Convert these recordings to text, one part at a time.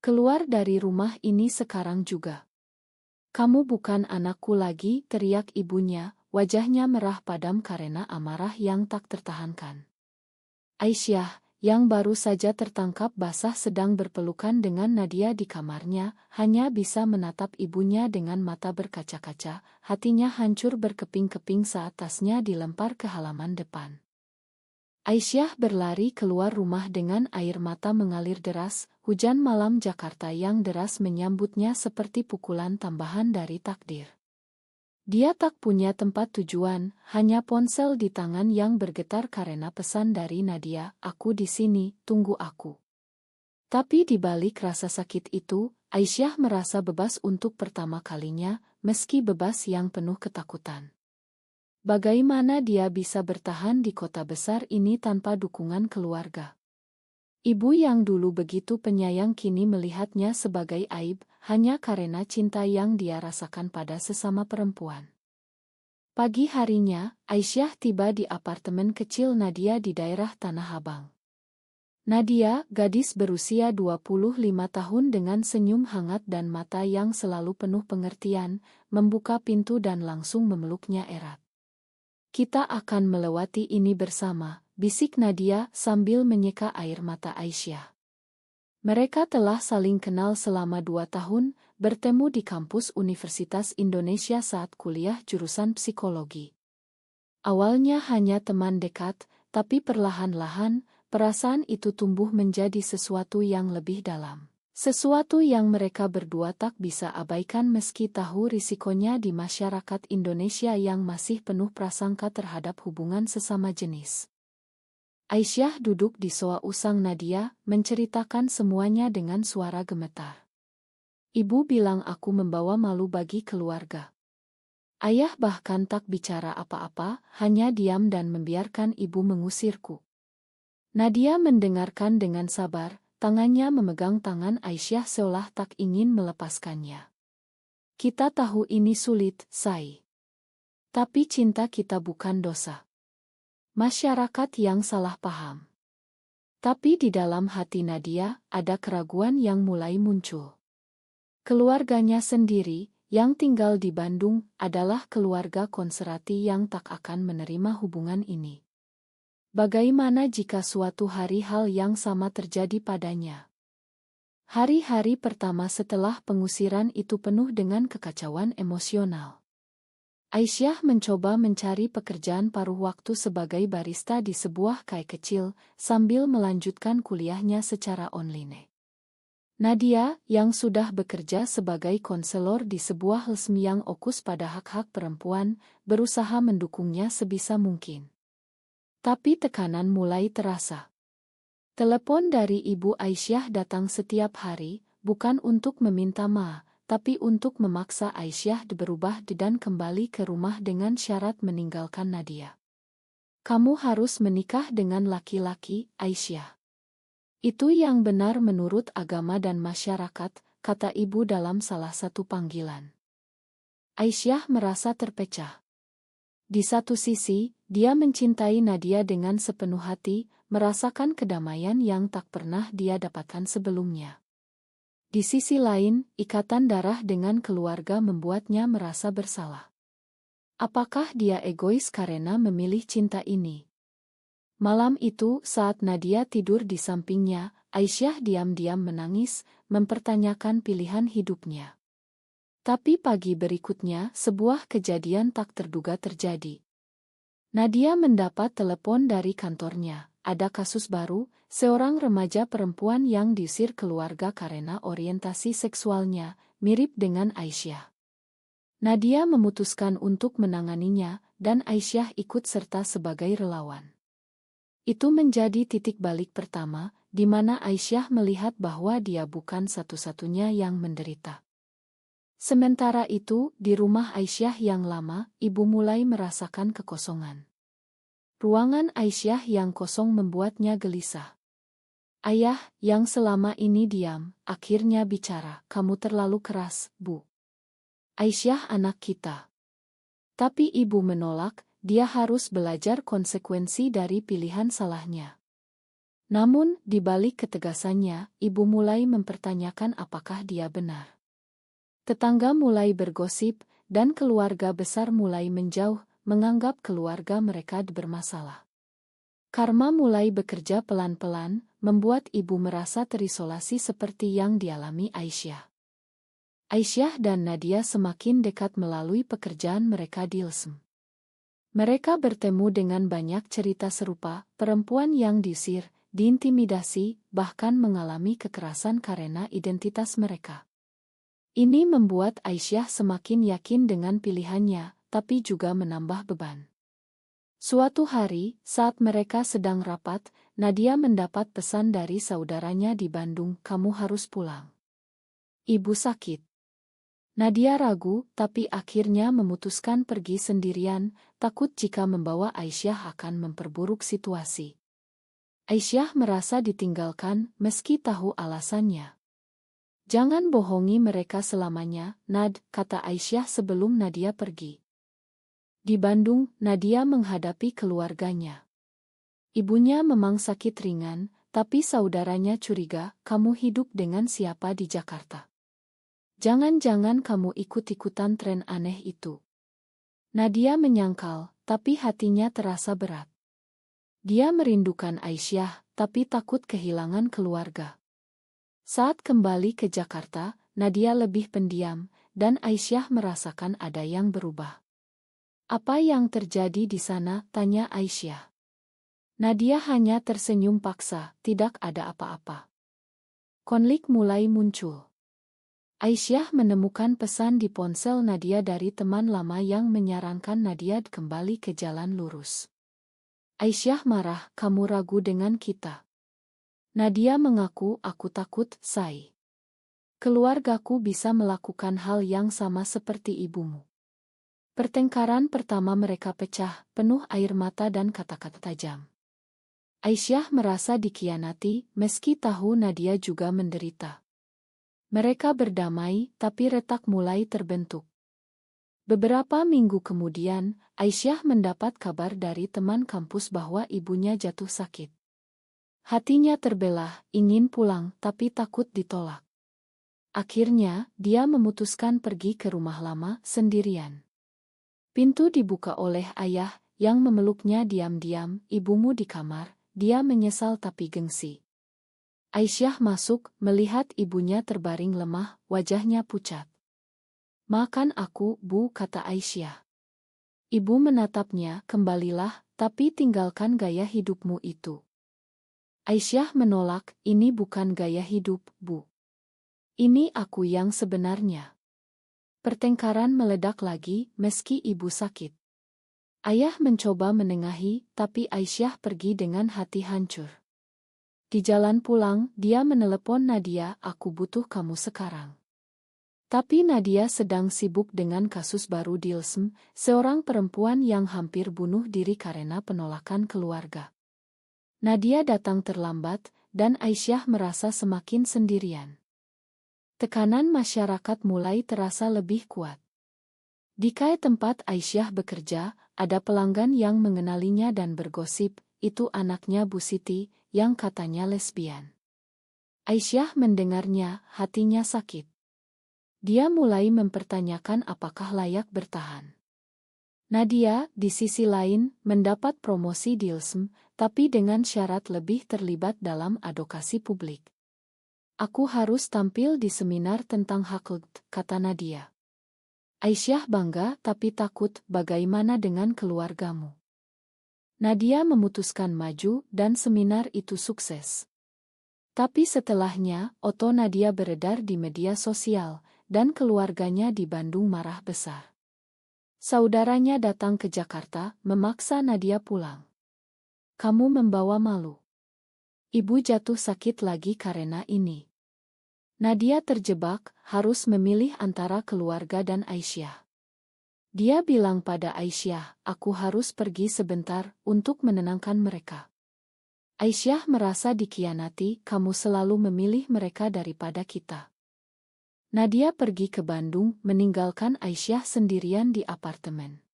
Keluar dari rumah ini sekarang juga. Kamu bukan anakku lagi, teriak ibunya, wajahnya merah padam karena amarah yang tak tertahankan. Aisyah, yang baru saja tertangkap basah sedang berpelukan dengan Nadia di kamarnya, hanya bisa menatap ibunya dengan mata berkaca-kaca, hatinya hancur berkeping-keping saat tasnya dilempar ke halaman depan. Aisyah berlari keluar rumah dengan air mata mengalir deras, hujan malam Jakarta yang deras menyambutnya seperti pukulan tambahan dari takdir. Dia tak punya tempat tujuan, hanya ponsel di tangan yang bergetar karena pesan dari Nadia, "Aku di sini, tunggu aku." Tapi di balik rasa sakit itu, Aisyah merasa bebas untuk pertama kalinya, meski bebas yang penuh ketakutan. Bagaimana dia bisa bertahan di kota besar ini tanpa dukungan keluarga? Ibu yang dulu begitu penyayang kini melihatnya sebagai aib, hanya karena cinta yang dia rasakan pada sesama perempuan. Pagi harinya, Aisyah tiba di apartemen kecil Nadia di daerah Tanah Abang. Nadia, gadis berusia 25 tahun dengan senyum hangat dan mata yang selalu penuh pengertian, membuka pintu dan langsung memeluknya erat. "Kita akan melewati ini bersama," bisik Nadia sambil menyeka air mata Aisyah. Mereka telah saling kenal selama 2 tahun, bertemu di kampus Universitas Indonesia saat kuliah jurusan psikologi. Awalnya hanya teman dekat, tapi perlahan-lahan, perasaan itu tumbuh menjadi sesuatu yang lebih dalam. Sesuatu yang mereka berdua tak bisa abaikan meski tahu risikonya di masyarakat Indonesia yang masih penuh prasangka terhadap hubungan sesama jenis. Aisyah duduk di sofa usang Nadia, menceritakan semuanya dengan suara gemetar. "Ibu bilang aku membawa malu bagi keluarga. Ayah bahkan tak bicara apa-apa, hanya diam dan membiarkan ibu mengusirku." Nadia mendengarkan dengan sabar, tangannya memegang tangan Aisyah seolah tak ingin melepaskannya. "Kita tahu ini sulit, Say. Tapi cinta kita bukan dosa. Masyarakat yang salah paham." Tapi di dalam hati Nadia, ada keraguan yang mulai muncul. Keluarganya sendiri, yang tinggal di Bandung, adalah keluarga konservatif yang tak akan menerima hubungan ini. Bagaimana jika suatu hari hal yang sama terjadi padanya? Hari-hari pertama setelah pengusiran itu penuh dengan kekacauan emosional. Aisyah mencoba mencari pekerjaan paruh waktu sebagai barista di sebuah kafe kecil, sambil melanjutkan kuliahnya secara online. Nadia, yang sudah bekerja sebagai konselor di sebuah LSM yang fokus pada hak-hak perempuan, berusaha mendukungnya sebisa mungkin. Tapi tekanan mulai terasa. Telepon dari ibu Aisyah datang setiap hari, bukan untuk meminta maaf, tapi untuk memaksa Aisyah berubah dan kembali ke rumah dengan syarat meninggalkan Nadia. "Kamu harus menikah dengan laki-laki, Aisyah. Itu yang benar menurut agama dan masyarakat," kata ibu dalam salah satu panggilan. Aisyah merasa terpecah. Di satu sisi, dia mencintai Nadia dengan sepenuh hati, merasakan kedamaian yang tak pernah dia dapatkan sebelumnya. Di sisi lain, ikatan darah dengan keluarga membuatnya merasa bersalah. Apakah dia egois karena memilih cinta ini? Malam itu, saat Nadia tidur di sampingnya, Aisyah diam-diam menangis, mempertanyakan pilihan hidupnya. Tapi pagi berikutnya, sebuah kejadian tak terduga terjadi. Nadia mendapat telepon dari kantornya. Ada kasus baru, seorang remaja perempuan yang diusir keluarga karena orientasi seksualnya, mirip dengan Aisyah. Nadia memutuskan untuk menanganinya, dan Aisyah ikut serta sebagai relawan. Itu menjadi titik balik pertama, di mana Aisyah melihat bahwa dia bukan satu-satunya yang menderita. Sementara itu, di rumah Aisyah yang lama, ibu mulai merasakan kekosongan. Ruangan Aisyah yang kosong membuatnya gelisah. Ayah, yang selama ini diam, akhirnya bicara, "Kamu terlalu keras, Bu. Aisyah anak kita." Tapi ibu menolak, dia harus belajar konsekuensi dari pilihan salahnya. Namun, di balik ketegasannya, ibu mulai mempertanyakan apakah dia benar. Tetangga mulai bergosip, dan keluarga besar mulai menjauh, menganggap keluarga mereka bermasalah. Karma mulai bekerja pelan-pelan, membuat ibu merasa terisolasi seperti yang dialami Aisyah. Aisyah dan Nadia semakin dekat melalui pekerjaan mereka di LSM. Mereka bertemu dengan banyak cerita serupa, perempuan yang diusir, diintimidasi, bahkan mengalami kekerasan karena identitas mereka. Ini membuat Aisyah semakin yakin dengan pilihannya, tapi juga menambah beban. Suatu hari, saat mereka sedang rapat, Nadia mendapat pesan dari saudaranya di Bandung, "Kamu harus pulang. Ibu sakit." Nadia ragu, tapi akhirnya memutuskan pergi sendirian, takut jika membawa Aisyah akan memperburuk situasi. Aisyah merasa ditinggalkan, meski tahu alasannya. "Jangan bohongi mereka selamanya, Nad," kata Aisyah sebelum Nadia pergi. Di Bandung, Nadia menghadapi keluarganya. Ibunya memang sakit ringan, tapi saudaranya curiga, "Kamu hidup dengan siapa di Jakarta? Jangan-jangan kamu ikut-ikutan tren aneh itu." Nadia menyangkal, tapi hatinya terasa berat. Dia merindukan Aisyah, tapi takut kehilangan keluarga. Saat kembali ke Jakarta, Nadia lebih pendiam, dan Aisyah merasakan ada yang berubah. "Apa yang terjadi di sana?" tanya Aisyah. Nadia hanya tersenyum paksa, "Tidak ada apa-apa." Konflik mulai muncul. Aisyah menemukan pesan di ponsel Nadia dari teman lama yang menyarankan Nadia kembali ke jalan lurus. Aisyah marah, "Kamu ragu dengan kita." Nadia mengaku, "Aku takut, Say. Keluargaku bisa melakukan hal yang sama seperti ibumu." Pertengkaran pertama mereka pecah, penuh air mata dan kata-kata tajam. Aisyah merasa dikhianati, meski tahu Nadia juga menderita. Mereka berdamai, tapi retak mulai terbentuk. Beberapa minggu kemudian, Aisyah mendapat kabar dari teman kampus bahwa ibunya jatuh sakit. Hatinya terbelah, ingin pulang, tapi takut ditolak. Akhirnya, dia memutuskan pergi ke rumah lama sendirian. Pintu dibuka oleh ayah, yang memeluknya diam-diam, "Ibumu di kamar." Dia menyesal tapi gengsi. Aisyah masuk, melihat ibunya terbaring lemah, wajahnya pucat. "Makan aku, Bu," kata Aisyah. Ibu menatapnya, "Kembalilah, tapi tinggalkan gaya hidupmu itu." Aisyah menolak, "Ini bukan gaya hidup, Bu. Ini aku yang sebenarnya." Pertengkaran meledak lagi, meski ibu sakit. Ayah mencoba menengahi, tapi Aisyah pergi dengan hati hancur. Di jalan pulang, dia menelepon Nadia, "Aku butuh kamu sekarang." Tapi Nadia sedang sibuk dengan kasus baru di LSM, seorang perempuan yang hampir bunuh diri karena penolakan keluarga. Nadia datang terlambat, dan Aisyah merasa semakin sendirian. Tekanan masyarakat mulai terasa lebih kuat. Di tempat Aisyah bekerja, ada pelanggan yang mengenalinya dan bergosip, itu anaknya Bu Siti, yang katanya lesbian. Aisyah mendengarnya, hatinya sakit. Dia mulai mempertanyakan apakah layak bertahan. Nadia, di sisi lain, mendapat promosi di LSM, tapi dengan syarat lebih terlibat dalam advokasi publik. "Aku harus tampil di seminar tentang hak LGBT," kata Nadia. Aisyah bangga tapi takut, "Bagaimana dengan keluargamu?" Nadia memutuskan maju dan seminar itu sukses. Tapi setelahnya, foto Nadia beredar di media sosial, dan keluarganya di Bandung marah besar. Saudaranya datang ke Jakarta, memaksa Nadia pulang. "Kamu membawa malu. Ibu jatuh sakit lagi karena ini." Nadia terjebak, harus memilih antara keluarga dan Aisyah. Dia bilang pada Aisyah, "Aku harus pergi sebentar untuk menenangkan mereka." Aisyah merasa dikhianati, "Kamu selalu memilih mereka daripada kita." Nadia pergi ke Bandung, meninggalkan Aisyah sendirian di apartemen.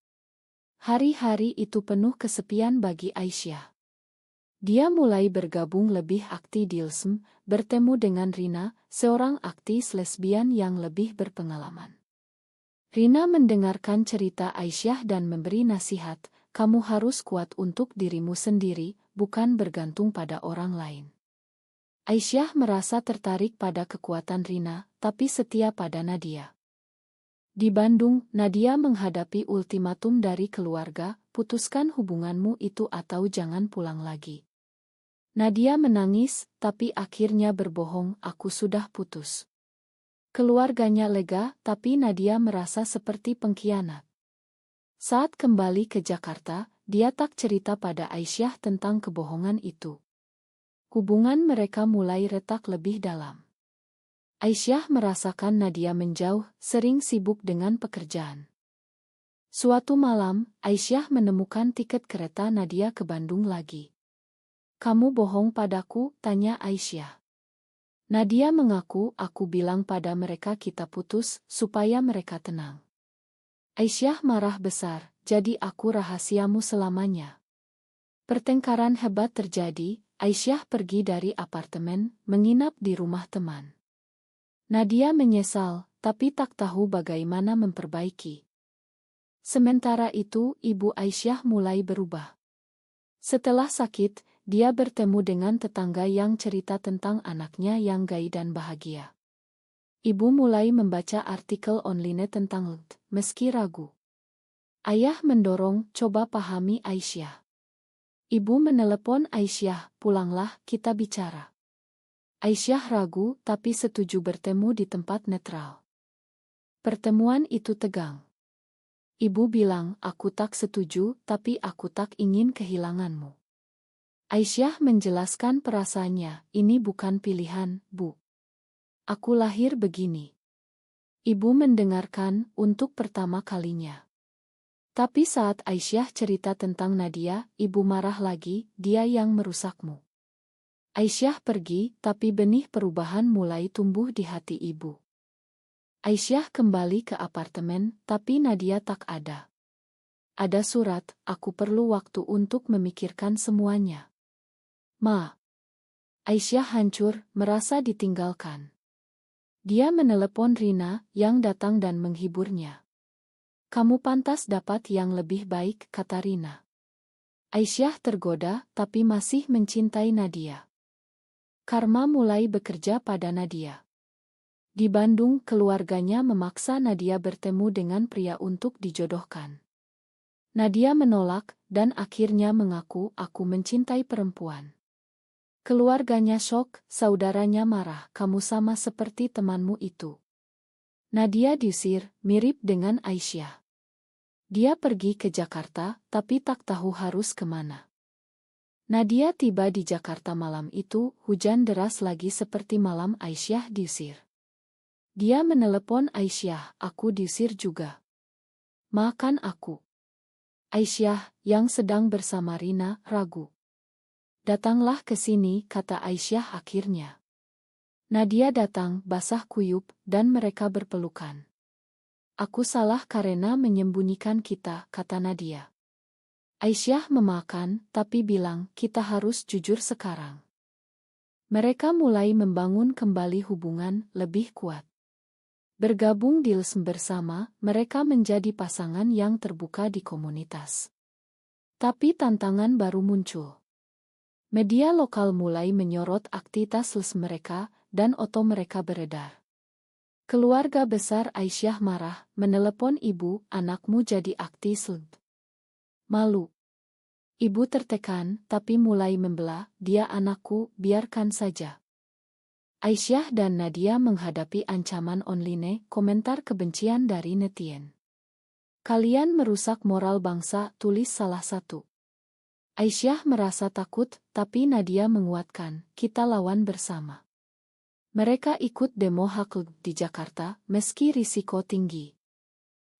Hari-hari itu penuh kesepian bagi Aisyah. Dia mulai bergabung lebih aktif di LSM, bertemu dengan Rina, seorang aktris lesbian yang lebih berpengalaman. Rina mendengarkan cerita Aisyah dan memberi nasihat, kamu harus kuat untuk dirimu sendiri, bukan bergantung pada orang lain. Aisyah merasa tertarik pada kekuatan Rina, tapi setia pada Nadia. Di Bandung, Nadia menghadapi ultimatum dari keluarga, putuskan hubunganmu itu atau jangan pulang lagi. Nadia menangis, tapi akhirnya berbohong, aku sudah putus. Keluarganya lega, tapi Nadia merasa seperti pengkhianat. Saat kembali ke Jakarta, dia tak cerita pada Aisyah tentang kebohongan itu. Hubungan mereka mulai retak lebih dalam. Aisyah merasakan Nadia menjauh, sering sibuk dengan pekerjaan. Suatu malam, Aisyah menemukan tiket kereta Nadia ke Bandung lagi. Kamu bohong padaku, tanya Aisyah. Nadia mengaku, aku bilang pada mereka kita putus, supaya mereka tenang. Aisyah marah besar, jadi aku rahasiamu selamanya. Pertengkaran hebat terjadi, Aisyah pergi dari apartemen, menginap di rumah teman. Nadia menyesal, tapi tak tahu bagaimana memperbaiki. Sementara itu, ibu Aisyah mulai berubah. Setelah sakit, dia bertemu dengan tetangga yang cerita tentang anaknya yang gay dan bahagia. Ibu mulai membaca artikel online tentang LT, meski ragu. Ayah mendorong, coba pahami Aisyah. Ibu menelepon Aisyah, pulanglah, kita bicara. Aisyah ragu, tapi setuju bertemu di tempat netral. Pertemuan itu tegang. Ibu bilang, aku tak setuju, tapi aku tak ingin kehilanganmu. Aisyah menjelaskan perasaannya, ini bukan pilihan, Bu. Aku lahir begini. Ibu mendengarkan untuk pertama kalinya. Tapi saat Aisyah cerita tentang Nadia, ibu marah lagi, dia yang merusakmu. Aisyah pergi, tapi benih perubahan mulai tumbuh di hati ibu. Aisyah kembali ke apartemen, tapi Nadia tak ada. Ada surat, aku perlu waktu untuk memikirkan semuanya. Ma. Aisyah hancur, merasa ditinggalkan. Dia menelepon Rina, yang datang dan menghiburnya. Kamu pantas dapat yang lebih baik, kata Rina. Aisyah tergoda, tapi masih mencintai Nadia. Karma mulai bekerja pada Nadia. Di Bandung, keluarganya memaksa Nadia bertemu dengan pria untuk dijodohkan. Nadia menolak, dan akhirnya mengaku, aku mencintai perempuan. Keluarganya syok, saudaranya marah, kamu sama seperti temanmu itu. Nadia diusir, mirip dengan Aisyah. Dia pergi ke Jakarta, tapi tak tahu harus kemana. Nadia tiba di Jakarta malam itu, hujan deras lagi seperti malam Aisyah diusir. Dia menelepon Aisyah, aku diusir juga. Makan aku. Aisyah, yang sedang bersama Rina, ragu. Datanglah ke sini, kata Aisyah akhirnya. Nadia datang, basah kuyup, dan mereka berpelukan. Aku salah karena menyembunyikan kita, kata Nadia. Aisyah memakan, tapi bilang, kita harus jujur sekarang. Mereka mulai membangun kembali hubungan lebih kuat. Bergabung di LSM bersama, mereka menjadi pasangan yang terbuka di komunitas. Tapi tantangan baru muncul. Media lokal mulai menyorot aktivitas LSM mereka, dan foto mereka beredar. Keluarga besar Aisyah marah, menelepon ibu, anakmu jadi aktis LSM. Malu. Ibu tertekan, tapi mulai membela, dia anakku, biarkan saja. Aisyah dan Nadia menghadapi ancaman online, komentar kebencian dari netizen. Kalian merusak moral bangsa, tulis salah satu. Aisyah merasa takut, tapi Nadia menguatkan, kita lawan bersama. Mereka ikut demo hak di Jakarta, meski risiko tinggi.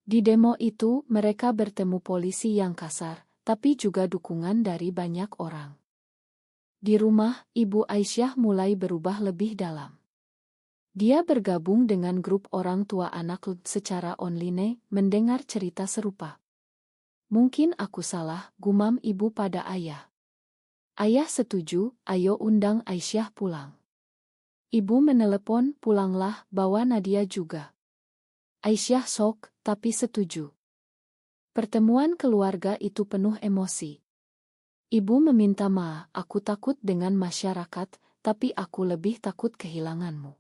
Di demo itu, mereka bertemu polisi yang kasar, tapi juga dukungan dari banyak orang. Di rumah, ibu Aisyah mulai berubah lebih dalam. Dia bergabung dengan grup orang tua anak secara online, mendengar cerita serupa. Mungkin aku salah, gumam ibu pada ayah. Ayah setuju, ayo undang Aisyah pulang. Ibu menelepon, pulanglah, bawa Nadia juga. Aisyah sok, tapi setuju. Pertemuan keluarga itu penuh emosi. Ibu meminta maaf, aku takut dengan masyarakat, tapi aku lebih takut kehilanganmu.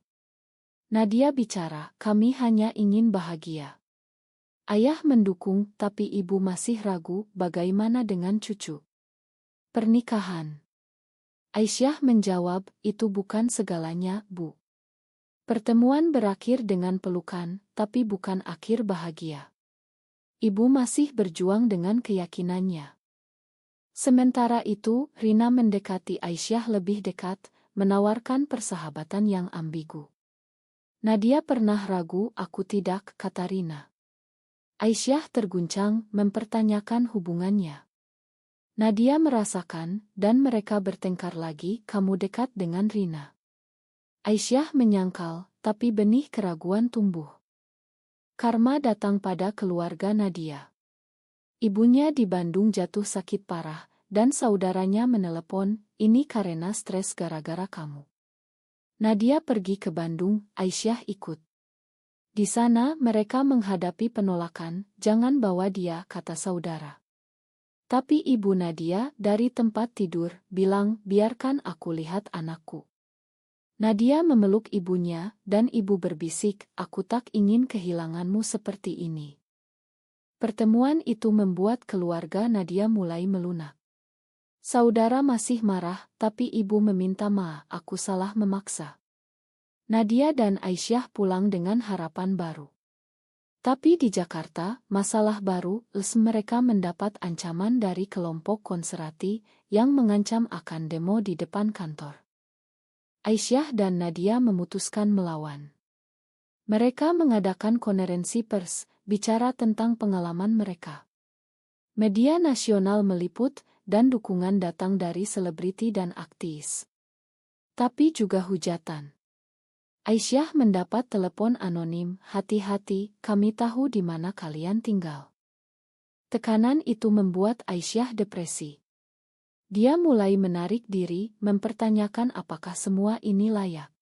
Nadia bicara, kami hanya ingin bahagia. Ayah mendukung, tapi ibu masih ragu, bagaimana dengan cucu? Pernikahan. Aisyah menjawab, itu bukan segalanya, Bu. Pertemuan berakhir dengan pelukan, tapi bukan akhir bahagia. Ibu masih berjuang dengan keyakinannya. Sementara itu, Rina mendekati Aisyah lebih dekat, menawarkan persahabatan yang ambigu. Nadia pernah ragu, aku tidak, kata Rina. Aisyah terguncang, mempertanyakan hubungannya. Nadia merasakan, dan mereka bertengkar lagi, kamu dekat dengan Rina. Aisyah menyangkal, tapi benih keraguan tumbuh. Karma datang pada keluarga Nadia. Ibunya di Bandung jatuh sakit parah, dan saudaranya menelepon, ini karena stres gara-gara kamu. Nadia pergi ke Bandung, Aisyah ikut. Di sana mereka menghadapi penolakan, jangan bawa dia, kata saudara. Tapi ibu Nadia dari tempat tidur, bilang, biarkan aku lihat anakku. Nadia memeluk ibunya, dan ibu berbisik, aku tak ingin kehilanganmu seperti ini. Pertemuan itu membuat keluarga Nadia mulai melunak. Saudara masih marah, tapi ibu meminta maaf, aku salah memaksa. Nadia dan Aisyah pulang dengan harapan baru. Tapi di Jakarta, masalah baru, mereka mendapat ancaman dari kelompok konservatif yang mengancam akan demo di depan kantor. Aisyah dan Nadia memutuskan melawan. Mereka mengadakan konferensi pers, bicara tentang pengalaman mereka. Media nasional meliput, dan dukungan datang dari selebriti dan aktivis. Tapi juga hujatan. Aisyah mendapat telepon anonim, hati-hati, kami tahu di mana kalian tinggal. Tekanan itu membuat Aisyah depresi. Dia mulai menarik diri, mempertanyakan apakah semua ini layak.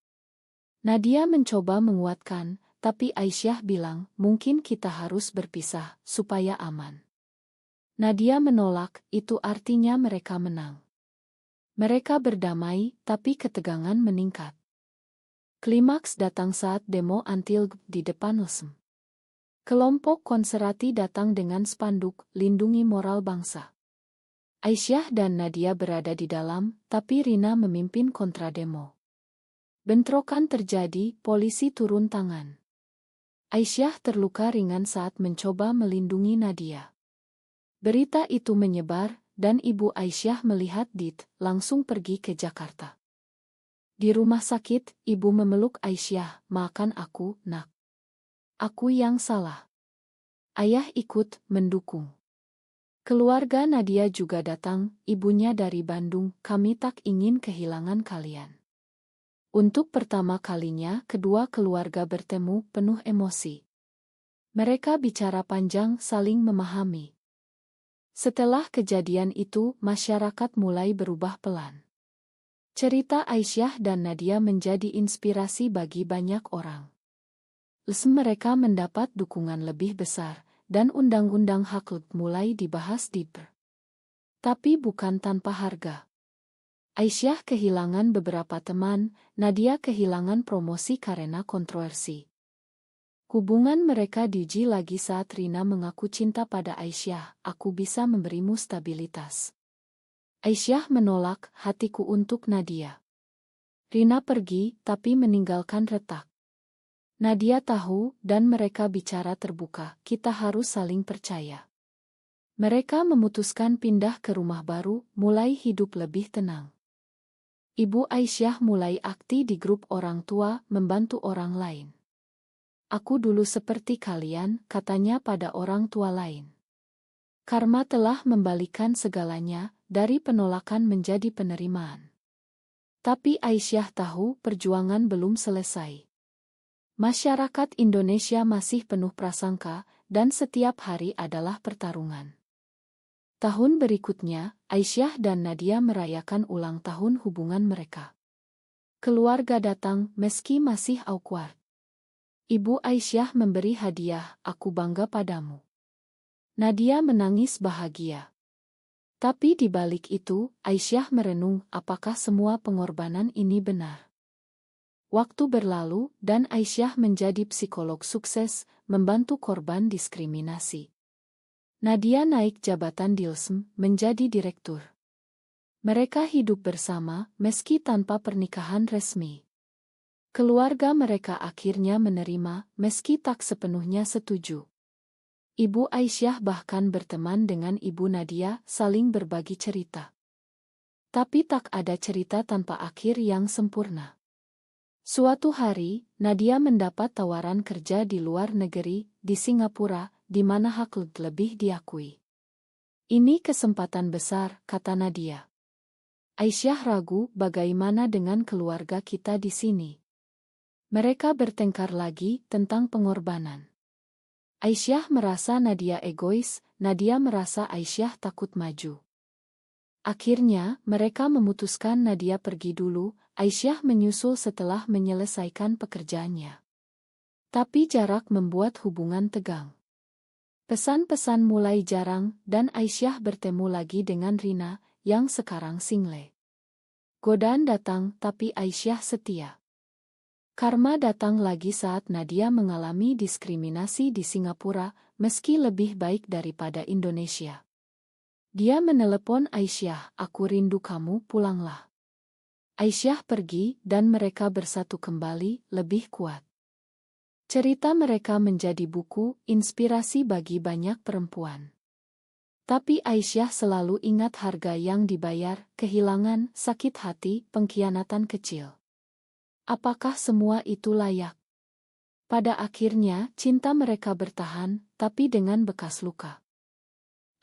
Nadia mencoba menguatkan, tapi Aisyah bilang, mungkin kita harus berpisah, supaya aman. Nadia menolak, itu artinya mereka menang. Mereka berdamai, tapi ketegangan meningkat. Klimaks datang saat demo anti-LGBT di depan LSM. Kelompok konservatif datang dengan spanduk, lindungi moral bangsa. Aisyah dan Nadia berada di dalam, tapi Rina memimpin kontrademo. Bentrokan terjadi, polisi turun tangan. Aisyah terluka ringan saat mencoba melindungi Nadia. Berita itu menyebar, dan ibu Aisyah melihat Dit, langsung pergi ke Jakarta. Di rumah sakit, ibu memeluk Aisyah, maafkan aku, nak. Aku yang salah. Ayah ikut, mendukung. Keluarga Nadia juga datang, ibunya dari Bandung, kami tak ingin kehilangan kalian. Untuk pertama kalinya, kedua keluarga bertemu, penuh emosi. Mereka bicara panjang, saling memahami. Setelah kejadian itu, masyarakat mulai berubah pelan. Cerita Aisyah dan Nadia menjadi inspirasi bagi banyak orang. Mereka mendapat dukungan lebih besar, dan undang-undang hak mulai dibahas di PR. Tapi bukan tanpa harga. Aisyah kehilangan beberapa teman, Nadia kehilangan promosi karena kontroversi. Hubungan mereka diuji lagi saat Rina mengaku cinta pada Aisyah, aku bisa memberimu stabilitas. Aisyah menolak, hatiku untuk Nadia. Rina pergi, tapi meninggalkan retak. Nadia tahu, dan mereka bicara terbuka, kita harus saling percaya. Mereka memutuskan pindah ke rumah baru, mulai hidup lebih tenang. Ibu Aisyah mulai aktif di grup orang tua, membantu orang lain. Aku dulu seperti kalian, katanya pada orang tua lain. Karma telah membalikan segalanya, dari penolakan menjadi penerimaan. Tapi Aisyah tahu perjuangan belum selesai. Masyarakat Indonesia masih penuh prasangka, dan setiap hari adalah pertarungan. Tahun berikutnya, Aisyah dan Nadia merayakan ulang tahun hubungan mereka. Keluarga datang meski masih awkward. Ibu Aisyah memberi hadiah, "Aku bangga padamu." Nadia menangis bahagia. Tapi di balik itu, Aisyah merenung, apakah semua pengorbanan ini benar? Waktu berlalu, dan Aisyah menjadi psikolog sukses, membantu korban diskriminasi. Nadia naik jabatan di LSM, menjadi direktur. Mereka hidup bersama, meski tanpa pernikahan resmi. Keluarga mereka akhirnya menerima, meski tak sepenuhnya setuju. Ibu Aisyah bahkan berteman dengan Ibu Nadia, saling berbagi cerita. Tapi tak ada cerita tanpa akhir yang sempurna. Suatu hari, Nadia mendapat tawaran kerja di luar negeri, di Singapura, di mana hak lebih diakui. "Ini kesempatan besar," kata Nadia. Aisyah ragu, "Bagaimana dengan keluarga kita di sini?" Mereka bertengkar lagi tentang pengorbanan. Aisyah merasa Nadia egois, Nadia merasa Aisyah takut maju. Akhirnya, mereka memutuskan Nadia pergi dulu, Aisyah menyusul setelah menyelesaikan pekerjaannya. Tapi jarak membuat hubungan tegang. Pesan-pesan mulai jarang, dan Aisyah bertemu lagi dengan Rina, yang sekarang single. Godaan datang, tapi Aisyah setia. Karma datang lagi saat Nadia mengalami diskriminasi di Singapura, meski lebih baik daripada Indonesia. Dia menelepon Aisyah, "Aku rindu kamu, pulanglah." Aisyah pergi, dan mereka bersatu kembali, lebih kuat. Cerita mereka menjadi buku, inspirasi bagi banyak perempuan. Tapi Aisyah selalu ingat harga yang dibayar, kehilangan, sakit hati, pengkhianatan kecil. Apakah semua itu layak? Pada akhirnya, cinta mereka bertahan, tapi dengan bekas luka.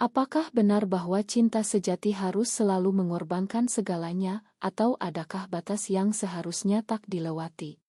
Apakah benar bahwa cinta sejati harus selalu mengorbankan segalanya, atau adakah batas yang seharusnya tak dilewati?